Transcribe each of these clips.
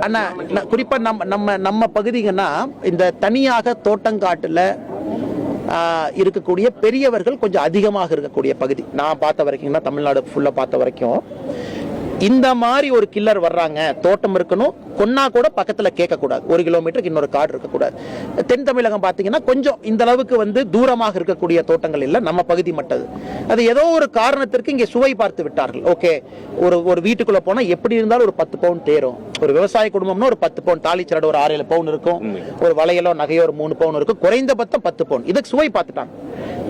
அண்ணா குறிப்பா நம்ம பகுதிங்கன்னா இந்த தனியாக தோட்டங்காட்டுல இருக்கக்கூடிய பெரியவர்கள் கொஞ்சம் அதிகமாக இருக்கக்கூடிய பகுதி. நான் பார்த்த வரைக்கும், தமிழ்நாடு ஃபுல்லா பார்த்த வரைக்கும் இந்த மாதிரி ஒரு கில்லர் வர்றாங்க, தோட்டம் இருக்கணும், கொன்னா கூட பக்கத்துல கேட்க கூடாது, 1 கிலோமீட்டருக்கு இன்னொரு காடு இருக்கக்கூடாது. தென் தமிழகம் பாத்தீங்கன்னா கொஞ்சம் இந்த அளவுக்கு தூரமாக இருக்கக்கூடிய தோட்டங்கள் இல்ல, நம்ம பகுதி மட்டும். அது ஏதோ ஒரு காரணத்திற்கு இங்கே சுவை பார்த்து விட்டார்கள். ஓகே, ஒரு வீட்டுக்குள்ள போனா எப்படி இருந்தாலும் ஒரு 10 பவுன் தேரும். ஒரு விவசாய குடும்பம்னா ஒரு 10 பவுன், தாலிச்சரடு ஒரு 6-7 பவுன் இருக்கும், ஒரு வளையலோ நகையோ ஒரு 3 பவுன் இருக்கும், குறைந்தபட்சம் 10 பவுன். இதுக்கு சுவை பார்த்துட்டாங்க.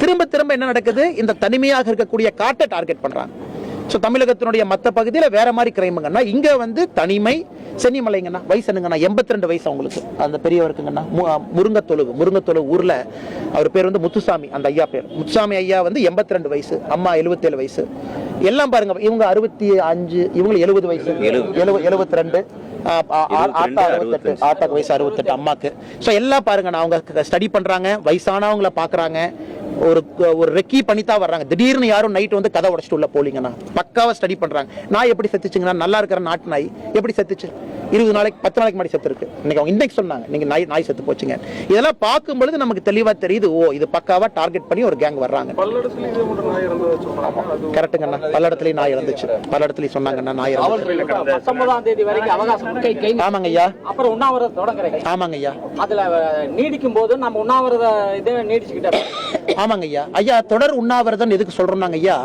திரும்ப திரும்ப என்ன நடக்குது, இந்த தனிமையாக இருக்கக்கூடிய காட்டை டார்கெட் பண்றாங்க. தமிழகத்தினுடைய மற்ற பகுதியில் வேற மாதிரி கிரைமுங்கன்னா, இங்க தனிமை. சென்னிமலைங்கண்ணா வயசு என்னங்கண்ணா, 82 வயசு அவங்களுக்கு, அந்த பெரியவருக்குங்கண்ணா. முருங்கத்தொழு ஊர்ல அவர் பேர் முத்துசாமி, அந்த ஐயா பேர் முத்துசாமி ஐயா 82 வயசு, அம்மா 77 வயசு. எல்லாம் பாருங்க, இவங்க 65, இவங்க 70 வயசு, 72, ஆத்தாக்கு வயசு 68, அம்மாக்கு. எல்லாம் பாருங்க, அவங்க ஸ்டடி பண்றாங்க, வயசானவங்களை பாக்குறாங்க, ஒரு ரெக்கி பண்ணித்தான் வர்றாங்க. திடீர்னு யாரும் நைட் கதை உடைச்சிட்டு உள்ள போலீங்கன்னா பக்காவா ஸ்டடி பண்றாங்க. நாய் எப்படி செத்துச்சுங்கன்னா, நல்லா இருக்கிற நாட்டு நாய் எப்படி செத்துச்சு, 20 நாளைக்கு 10 நாளைக்கு முன்னாடி செத்து இருக்கு. இன்னைக்கு சொன்னாங்க, நீங்க நாய் செத்து போச்சுங்க. இதெல்லாம் பார்க்கும் பொழுது நமக்கு தெளிவா தெரியுது, ஓ இது பக்காவா டார்கெட் பண்ணி ஒரு கேங் வர்றாங்க. கரெக்டுங்கண்ணா, பல்லடத்துலயும் நாய் இறந்துச்சு, பல்லடத்துலயும் சொன்னாங்கண்ணா நாய் இறந்துச்சு. 19ஆம் தேதி வரைக்கும் அவகாசம். ஆமாங்க ஐயா. அப்புறம் உண்ணாவிரதம் தொடங்குறீங்க. ஆமாங்க ஐயா. அதுல நீடிக்கும் போது நம்ம உண்ணாவிரத இதை நீடிச்சுக்கிட்டோம். ஆமாங்க ஐயா. ஐயா, தொடர் உண்ணாவிரதம் எதுக்கு சொல்றோம்னாங்க ஐயா,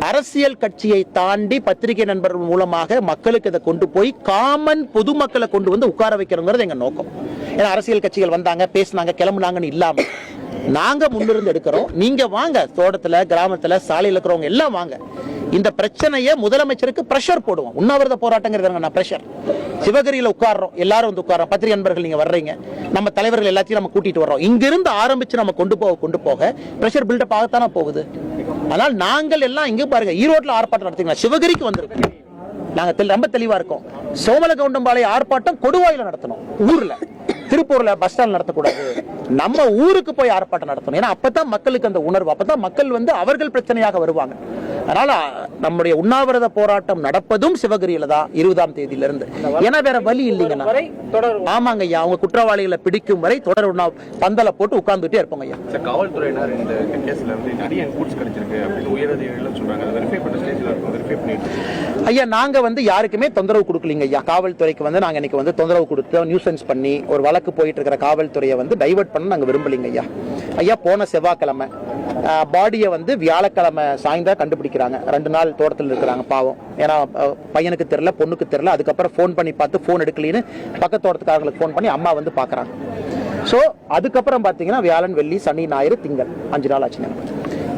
அரசியல் கட்சியை தாண்டி பத்திரிகை நண்பர்கள் மூலமாக மக்களுக்கு இதை கொண்டு போய் காமன் பொதுமக்களை கொண்டு உட்கார வைக்கிறோங்கிறது எங்க நோக்கம். ஏன்னா அரசியல் கட்சிகள் வந்தாங்க, பேசினாங்க, கிளம்புனாங்கன்னு இல்லாம நாங்க முன்னிருந்து எடுக்கிறோம். நீங்க வாங்க, தோட்டத்துல, கிராமத்துல, சாலையில் இருக்கிறவங்க எல்லாம் வாங்க. இந்த பிரச்சனையை முதலமைச்சருக்கு பிரஷர் போடுவோம். உண்ணாவிரத போராட்டங்கிறது பிரஷர். சிவகிரியில உட்கார்றோம், எல்லாரும் உட்கார்றோம், பத்திரிகை நண்பர்கள் நீங்க வர்றீங்க, நம்ம தலைவர்கள் எல்லாத்தையும் நம்ம கூட்டிட்டு வர்றோம். இங்கிருந்து ஆரம்பிச்சு நம்ம கொண்டு போக பிரஷர் பில்டப் ஆகத்தானே போகுது. அதனால நாங்கள் எல்லாம் இங்க பாருங்க, ஈரோட்ல ஆர்ப்பாட்டம் நடத்திக்கலாம், சிவகிரிக்கு வந்திருக்கோம். நாங்க ரொம்ப தெளிவா இருக்கோம். சோமலகவுண்டம்பாளைய ஆர்ப்பாட்டம் கொடுவாயில நடத்தணும், ஊர்ல. திருப்பூர்ல பஸ் ஸ்டாண்ட் நடத்தக்கூடாது, நம்ம ஊருக்கு போய் ஆர்ப்பாட்டம் நடத்தணும். ஏன்னா அப்பதான் மக்களுக்கு அந்த உணர்வு, அப்பதான் மக்கள் அவர்கள் பிரச்சனையாக வருவாங்க. அதனால நம்முடைய உண்ணாவிரத போராட்டம் நடப்பதும் சிவகிரியில தான் 20ஆம் தேதியிலிருந்து. ஏன்னா வேற வழி இல்லைங்கண்ணா. ஆமாங்க ஐயா, அவங்க குற்றவாளிகளை பிடிக்கும் வரை தொடர் பந்தல போட்டு உட்கார்ந்துட்டே இருப்பாங்க ஐயா. காவல்துறையினர் இந்த கேஸ்ல நிறைய இன்புட்ஸ் கிடைச்சிருக்கு அப்படின்னு உயரதிகாரிகள் சொல்றாங்க. அதை வெரிஃபை பண்ண ஸ்டேஜ்ல இருக்கும், வெரிஃபை பண்ணிட்டு ஐயா, நாங்க யாருக்குமே தொந்தரவு கொடுக்கலீங்க ஐயா. காவல்துறைக்கு நாங்க இன்னைக்கு தொந்தரவு கொடுத்து நியூசன்ஸ் பண்ணி ஒரு வழக்கு போயிட்டு இருக்கிற காவல்துறையை டைவர்ட் பண்ண நாங்க விரும்பலீங்க ஐயா. ஐயா, போன செவ்வாய்க்கிழமை பாடியை வியாழக்கிழமை சாயந்தரம் கண்டுபிடிக்கிறாங்க. 2 நாள் தோட்டத்தில் இருக்கிறாங்க பாவம். ஏன்னா பையனுக்கு தெரியல, பொண்ணுக்கு தெரியல. அதுக்கப்புறம் போன் பண்ணி பார்த்து போன் எடுக்கலின்னு பக்கத்து தோட்டத்துக்காரங்களுக்கு போன் பண்ணி அம்மா பாக்குறாங்க. சோ அதுக்கப்புறம் பாத்தீங்கன்னா வியாழன், வெள்ளி, சனி, ஞாயிறு, திங்கள் 5 நாள் ஆச்சுங்க.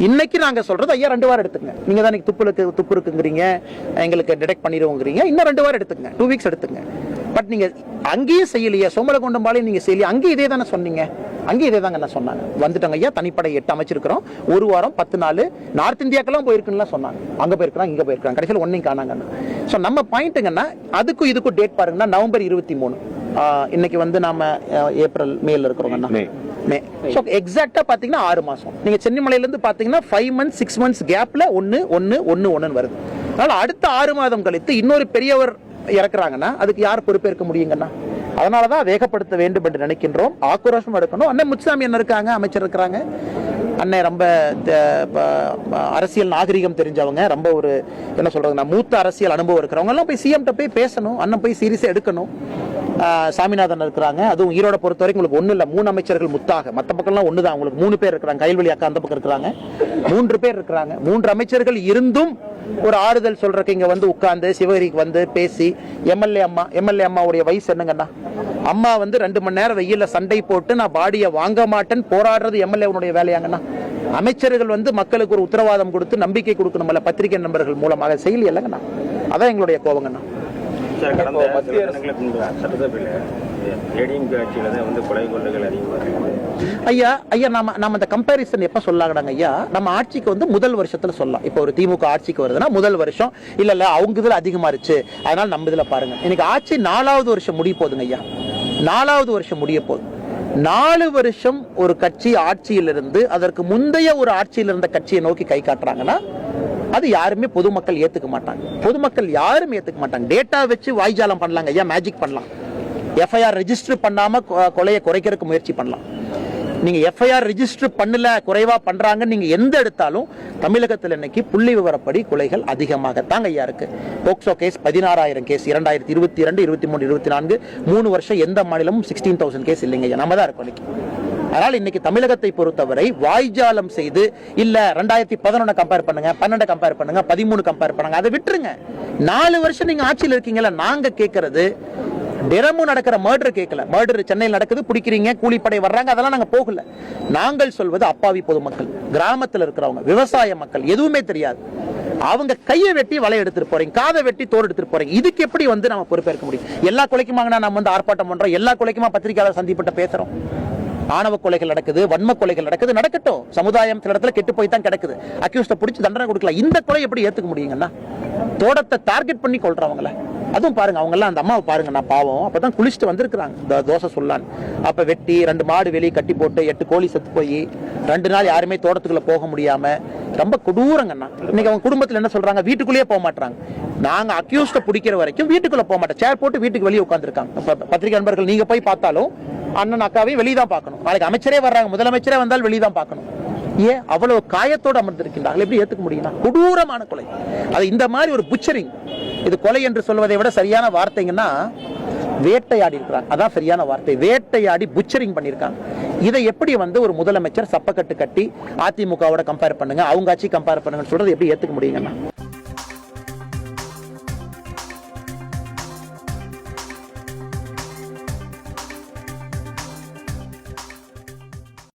இன்னைக்கு நாங்க சொல்றது ஐயா 2 வாரம் எடுத்துங்க. நீங்க தான் துப்பு இருக்குங்கிறீங்க, எங்களுக்கு டிடெக்ட் பண்ணிடுவோங்கிறீங்க. இன்னும் 2 வாரம் எடுத்துங்க, 2 வீக்ஸ் எடுத்துங்க. பட் நீங்க அங்கேயும் செய்யலையா, சோமலகவுண்டம்பாளையம் நீங்க செய்யலையா, அங்கேயும் இதே தானே சொன்னீங்க, அங்கேயும் இதே தாங்க சொன்னாங்க. வந்துட்டாங்க ஐயா, தனிப்படை 8 அமைச்சிருக்கிறோம், 1 வாரம் 10 நாள் நார்த் இந்தியாக்கெல்லாம் போயிருக்குன்னு சொன்னாங்க. அங்க போயிருக்காங்க, இங்க போயிருக்காங்க, கடைசியில் ஒன்னையும் காணாங்கன்னு. ஸோ நம்ம பாயிண்ட்டுங்கன்னா அதுக்கும் இதுக்கும் டேட் பாருங்கன்னா நவம்பர் 23. இன்னைக்கு நாம ஏப்ரல் மேல இருக்கிறோங்கண்ணா, மே. ஸோ எக்ஸாக்டா பாத்தீங்கன்னா 6 மாசம். நீங்க சென்னிமலையில இருந்து பாத்தீங்கன்னா 5 months 6 months கேப்ல 1 வருது. அதனால அடுத்த 6 மாதம் கழித்து இன்னொரு பெரியவர் இறக்குறாங்கன்னா அதுக்கு யார் பொறுப்பேற்க முடியுங்கண்ணா? அதனாலதான் வேகப்படுத்த வேண்டும் என்று நினைக்கின்றோம். ஆக்ரோஷம் எடுக்கணும். அண்ணன் முத்துசாமி என்ன இருக்காங்க, அமைச்சர் இருக்கிறாங்க. அண்ணன் ரொம்ப அரசியல் நாகரிகம் தெரிஞ்சவங்க, ரொம்ப ஒரு என்ன சொல்றாங்க, மூத்த அரசியல் அனுபவம் இருக்கிறவங்க எல்லாம் போய் சிஎம் போய் பேசணும். அண்ணன் போய் சீரியஸா எடுக்கணும். சாமிநாதன் இருக்கிறாங்க. அதுவும் ஈரோட பொறுத்த வரைக்கும் உங்களுக்கு 1 இல்ல 3 அமைச்சர்கள் முத்தாக, மற்ற பக்கம்லாம் 1 தான். உங்களுக்கு 3 பேர் இருக்கிறாங்க. கைல்வெளி அக்கா அந்த பக்கம் இருக்கிறாங்க, 3 பேர் இருக்கிறாங்க. 3 அமைச்சர்கள் இருந்தும் ஒரு ஆறுதல் சொல்றதுக்கு இங்க உட்கார்ந்து சிவகிரிக்கு பேசி எம்எல்ஏ அம்மாவுடைய வயசு என்னங்கன்னா, அம்மா 2 மணி நேரம் வெயில சண்டை போட்டு நான் பாடியை வாங்க மாட்டேன் போராடுறது எம்எல்ஏ வேலையாங்கண்ணா. அமைச்சர்கள் மக்களுக்கு ஒரு உத்தரவாதம் கொடுத்து நம்பிக்கை கொடுக்கணும்ல, பத்திரிகை நண்பர்கள் மூலமாக செய்யல இல்லைங்கண்ணா. அதான் எங்களுடைய கோபங்கண்ணா. ஐயா நம்ம அந்த கம்பேரிசன் எப்ப சொல்லலாங்க ஐயா, நம்ம ஆட்சிக்கு முதல் வருஷத்துல சொல்லலாம். இப்ப ஒரு திமுக ஆட்சிக்கு வருதுன்னா முதல் வருஷம் இல்ல அவங்க இதுல அதிகமா இருச்சு, அதனால நம்ம இதுல பாருங்க. இன்னைக்கு ஆட்சி 4வது வருஷம் முடிய போகுதுங்க ஐயா, 4வது வருஷம் முடிய போகுது. 4 வருஷம் ஒரு கட்சி ஆட்சியிலிருந்து அதற்கு முந்தைய ஒரு ஆட்சியில் இருந்த கட்சியை நோக்கி கை காட்டுறாங்கன்னா அது யாருமே பொதுமக்கள் ஏத்துக்க மாட்டாங்க. பொதுமக்கள் யாரும் ஏத்துக்க மாட்டாங்க. டேட்டா வச்சு வாய்ஜாலம் பண்ணலாங்க ஐயா, மேஜிக் பண்ணலாம். எஃப்ஐஆர் ரெஜிஸ்டர் பண்ணாம கொலையை குறைக்கிறதுக்கு முயற்சி பண்ணலாம். நீங்க எஃப்ஐஆர் ரெஜிஸ்டர் பண்ணல, குறைவா பண்றாங்க, நீங்க எந்த எடுத்தாலும் தமிழகத்தில் இன்னைக்கு புள்ளி விவரப்படி கொலைகள் அதிகமாகத்தாங்க ஐயா இருக்கு. போக்சோ கேஸ் 16,000 கேஸ் 2022, 23, 24 3 வருஷம் எந்த மாநிலமும் 16,000 கேஸ் இல்லைங்க ஐயா, நம்ம தான் இருக்கோம் இன்னைக்கு. அதனால இன்னைக்கு தமிழகத்தை பொறுத்தவரை வாய்ஜாலம் செய்து இல்ல 2011 கம்பேர் பண்ணுங்க, 12 கம்பேர் பண்ணுங்க, 13 கம்பேர் பண்ணுங்க, அதை விட்டுருங்க. 4 வருஷம் நீங்க ஆட்சியில் இருக்கீங்கல்ல. நாங்க கேட்கறது தினமும் நடக்கிற மர்டர் கேட்கல. மர்டர் சென்னையில் நடக்குது, பிடிக்கிறீங்க, கூலிப்படை வர்றாங்க, அதெல்லாம் நாங்க போகல. நாங்கள் சொல்வது அப்பாவி பொதுமக்கள், கிராமத்தில் இருக்கிறவங்க, விவசாய மக்கள், எதுவுமே தெரியாது. அவங்க கையை வெட்டி வலை எடுத்துட்டு போறீங்க, காதை வெட்டி தோடு எடுத்துட்டு போறீங்க. இதுக்கு எப்படி நம்ம பொறுப்பேற்க முடியும்? எல்லா கொலைக்குமாங்க நம்ம ஆர்ப்பாட்டம் பண்றோம், எல்லா கொலைக்குமா பத்திரிகையாளர் சந்திப்பிட்ட பேசுறோம். ஆணவ கொலைகள் நடக்குது, வன்ம கொலைகள் நடக்குது, நடக்கட்டும். சமுதாயம் சில இடத்துல கெட்டு போய் தான் கிடக்குது. அக்யூஸ்ட பிடிச்சி தண்டனை கொடுக்கலாம். இந்த கொலை எப்படி ஏத்துக்க முடியுங்கன்னா, தோட்டத்தை டார்கெட் பண்ணி கொள்றவங்கள. அதுவும் பாருங்க, அவங்க எல்லாம் அந்த அம்மாவை பாருங்க, நான் பாவம் அப்பதான் குளிச்சுட்டு வந்திருக்காங்க தோசை சொல்லான்னு. அப்ப வெட்டி 2 மாடு வெளியே கட்டி போட்டு 8 கோழி செத்து போய் 2 நாள் யாருமே தோட்டத்துக்குள்ள போக முடியாம ரொம்ப கொடூரங்கண்ணா. இன்னைக்கு அவங்க குடும்பத்துல என்ன சொல்றாங்க, வீட்டுக்குள்ளேயே போக மாட்டாங்க. நாங்க அக்யூஸ்ட பிடிக்கிற வரைக்கும் வீட்டுக்குள்ள போக மாட்டோம், சேர் போட்டு வீட்டுக்கு வெளியே உட்காந்துருக்காங்க. பத்திரிகை நண்பர்கள் நீங்க போய் பார்த்தாலும் அண்ணன் அக்காவையும் வெளியதான் பார்க்கணும். நாளைக்கு அமைச்சரே வர்றாங்க, முதலமைச்சரே வந்தால் வெளியதான் பார்க்கணும். ஏன் அவ்வளவு காயத்தோடு அமர்ந்திருக்கின்றார்கள்? எப்படி ஏத்துக்க முடியும்? கொடூரமான கொலை. அது இந்த மாதிரி ஒரு புச்சரிங். இது கொலை என்று சொல்வதை விட சரியான வார்த்தைங்கன்னா வேட்டையாடி இருக்கிறாங்க, அதான் சரியான வார்த்தை. வேட்டையாடி புச்சரிங் பண்ணியிருக்காங்க. இதை எப்படி ஒரு முதலமைச்சர் சப்பக்கட்டு கட்டி அதிமுகவோட கம்பேர் பண்ணுங்க, அவங்க ஆட்சி கம்பேர் பண்ணுங்கன்னு சொல்றது எப்படி ஏத்துக்க முடியுங்கன்னா?